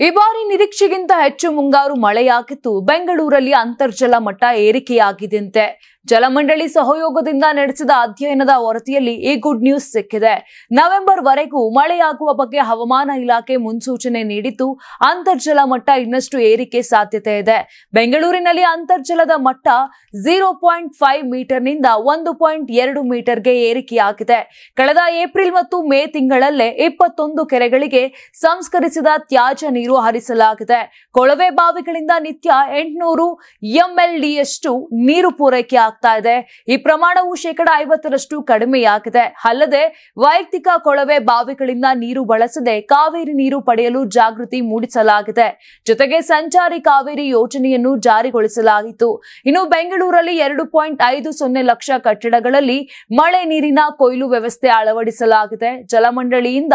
ಈ ಬಾರಿ ನಿರೀಕ್ಷೆಗಿಂತ ಹೆಚ್ಚು ಮುಂಗಾರು ಮಳೆಯಾಗಿದ್ದು ಬೆಂಗಳೂರಲ್ಲಿ ಅಂತರ್ಜಲ ಮಟ್ಟ ಏರಿಕೆಯಾಗಿದೆಯಂತೆ. ಜಲಮಂಡಳಿ ಸಹಯೋಗದಿಂದ ನಡೆಸಿದ ಅಧ್ಯಯನದ ವರದಿಯಲ್ಲಿ ಈ ಗುಡ್ ನ್ಯೂಸ್ ಸಿಕ್ಕಿದೆ. ನವೆಂಬರ್ ವರೆಗೂ ಮಳೆಯಾಗುವ ಬಗ್ಗೆ ಹವಾಮಾನ ಇಲಾಖೆ ಮುನ್ಸೂಚನೆ ನೀಡಿದ್ದು ಅಂತರ್ಜಲ ಮಟ್ಟ ಇನ್ನಷ್ಟು ಏರಿಕೆ ಸಾಧ್ಯತೆ ಇದೆ. ಬೆಂಗಳೂರಿನಲ್ಲಿ ಅಂತರ್ಜಲದ ಮಟ್ಟ 0.5 ಮೀಟರ್ನಿಂದ 1.2 ಮೀಟರ್ಗೆ ಏರಿಕೆಯಾಗಿದೆ. ಕಳೆದ ಏಪ್ರಿಲ್ ಮತ್ತು ಮೇ ತಿಂಗಳಲ್ಲೇ 21 ಕೆರೆಗಳಿಗೆ ಸಂಸ್ಕರಿಸಿದ ತ್ಯಾಜ್ಯ ನೀರು ಹರಿಸಲಾಗಿದೆ. ಕೊಳವೆ ಬಾವಿಗಳಿಂದ ನಿತ್ಯ 800 MLDಯಷ್ಟು ನೀರು ಪೂರೈಕೆ ಆಗ್ತಾ ಇದೆ. ಈ ಪ್ರಮಾಣವು 50% ಕಡಿಮೆಯಾಗಿದೆ. ಅಲ್ಲದೆ ವೈಯಕ್ತಿಕ ಕೊಳವೆ ಬಾವಿಗಳಿಂದ ನೀರು ಬಳಸದೆ ಕಾವೇರಿ ನೀರು ಪಡೆಯಲು ಜಾಗೃತಿ ಮೂಡಿಸಲಾಗಿದೆ. ಜೊತೆಗೆ ಸಂಚಾರಿ ಕಾವೇರಿ ಯೋಜನೆಯನ್ನು ಜಾರಿಗೊಳಿಸಲಾಯಿತು. ಇನ್ನು ಬೆಂಗಳೂರಲ್ಲಿ 2.50 ಲಕ್ಷ ಕಟ್ಟಡಗಳಲ್ಲಿ ಮಳೆ ನೀರಿನ ಕೊಯ್ಲು ವ್ಯವಸ್ಥೆ ಅಳವಡಿಸಲಾಗಿದೆ. ಜಲಮಂಡಳಿಯಿಂದ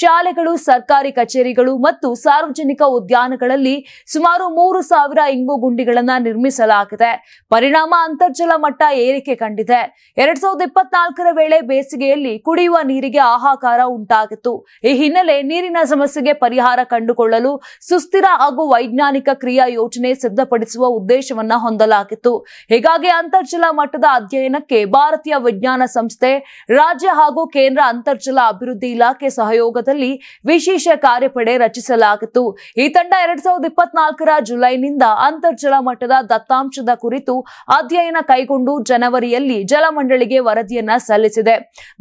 ಶಾಲೆಗಳು, ಸರ್ಕಾರಿ ಕಚೇರಿಗಳು ಮತ್ತು ಸಾರ್ವಜನಿಕ ಉದ್ಯಾನಗಳಲ್ಲಿ ಸುಮಾರು 3000 ಇಂಗು ಗುಂಡಿಗಳನ್ನು ನಿರ್ಮಿಸಲಾಗಿದೆ. ಪರಿಣಾಮ ಅಂತರ್ಜಲ ಮಟ್ಟ ಏರಿಕೆ ಕಂಡಿದೆ. 2024ರ ವೇಳೆ ಬೇಸಿಗೆಯಲ್ಲಿ ಕುಡಿಯುವ ನೀರಿಗೆ ಹಾಹಾಕಾರ ಉಂಟಾಗಿತ್ತು. ಈ ಹಿನ್ನೆಲೆ ನೀರಿನ ಸಮಸ್ಯೆಗೆ ಪರಿಹಾರ ಕಂಡುಕೊಳ್ಳಲು ಸುಸ್ಥಿರ ಹಾಗೂ ವೈಜ್ಞಾನಿಕ ಕ್ರಿಯಾ ಯೋಜನೆ ಸಿದ್ಧಪಡಿಸುವ ಉದ್ದೇಶವನ್ನ ಹೊಂದಲಾಗಿತ್ತು. ಹೀಗಾಗಿ ಅಂತರ್ಜಲ ಮಟ್ಟದ ಅಧ್ಯಯನಕ್ಕೆ ಭಾರತೀಯ ವಿಜ್ಞಾನ ಸಂಸ್ಥೆ, ರಾಜ್ಯ ಹಾಗೂ ಕೇಂದ್ರ ಅಂತರ್ಜಲ ಅಭಿವೃದ್ಧಿ ಇಲಾಖೆ ಸಹಯೋಗದಲ್ಲಿ ವಿಶೇಷ ಕಾರ್ಯಪಡೆ ರಚಿಸಲಾಗಿತ್ತು. ಈ ತಂಡ 2024ರ ಜುಲೈನಿಂದ ಅಂತರ್ಜಲ ಮಟ್ಟದ ದತ್ತಾಂಶದ ಕುರಿತು ಅಧ್ಯಯನ ಕೈಗೊಂಡು ಜನವರಿಯಲ್ಲಿ ಜಲಮಂಡಳಿಗೆ ವರದಿಯನ್ನ ಸಲ್ಲಿಸಿದೆ.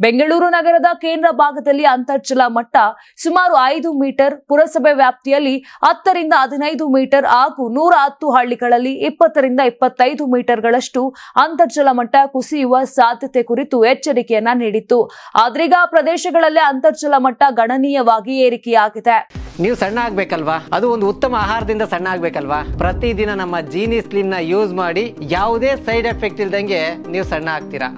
ಬೆಂಗಳೂರು ನಗರದ ಕೇಂದ್ರ ಭಾಗದಲ್ಲಿ ಅಂತರ್ಜಲ ಮಟ್ಟ ಸುಮಾರು 5 ಮೀಟರ್, ಪುರಸಭೆ ವ್ಯಾಪ್ತಿಯಲ್ಲಿ 10 ರಿಂದ 15 ಮೀಟರ್ ಹಾಗೂ 110 ಹಳ್ಳಿಗಳಲ್ಲಿ 20 ರಿಂದ 25 ಮೀಟರ್ಗಳಷ್ಟು ಅಂತರ್ಜಲ ಮಟ್ಟ ಕುಸಿಯುವ ಸಾಧ್ಯತೆ ಕುರಿತು ಎಚ್ಚರಿಕೆಯನ್ನ ನೀಡಿತ್ತು. ಆದ್ರೀಗ ಆ ಪ್ರದೇಶಗಳಲ್ಲಿ ಅಂತರ್ಜಲ ಮಟ್ಟ ಗಣನೀಯವಾಗಿ ಏರಿಕೆಯಾಗಿದೆ. ನೀವು ಸಣ್ಣ ಆಗ್ಬೇಕಲ್ವಾ? ಅದು ಒಂದು ಉತ್ತಮ ಆಹಾರದಿಂದ ಸಣ್ಣ ಆಗ್ಬೇಕಲ್ವಾ? ಪ್ರತಿದಿನ ನಮ್ಮ ಜೀನಿ ಸ್ಲಿಮ್ ನ ಯೂಸ್ ಮಾಡಿ ಯಾವುದೇ ಸೈಡ್ ಎಫೆಕ್ಟ್ ಇಲ್ದಂಗೆ ನೀವು ಸಣ್ಣ ಆಗ್ತೀರಾ.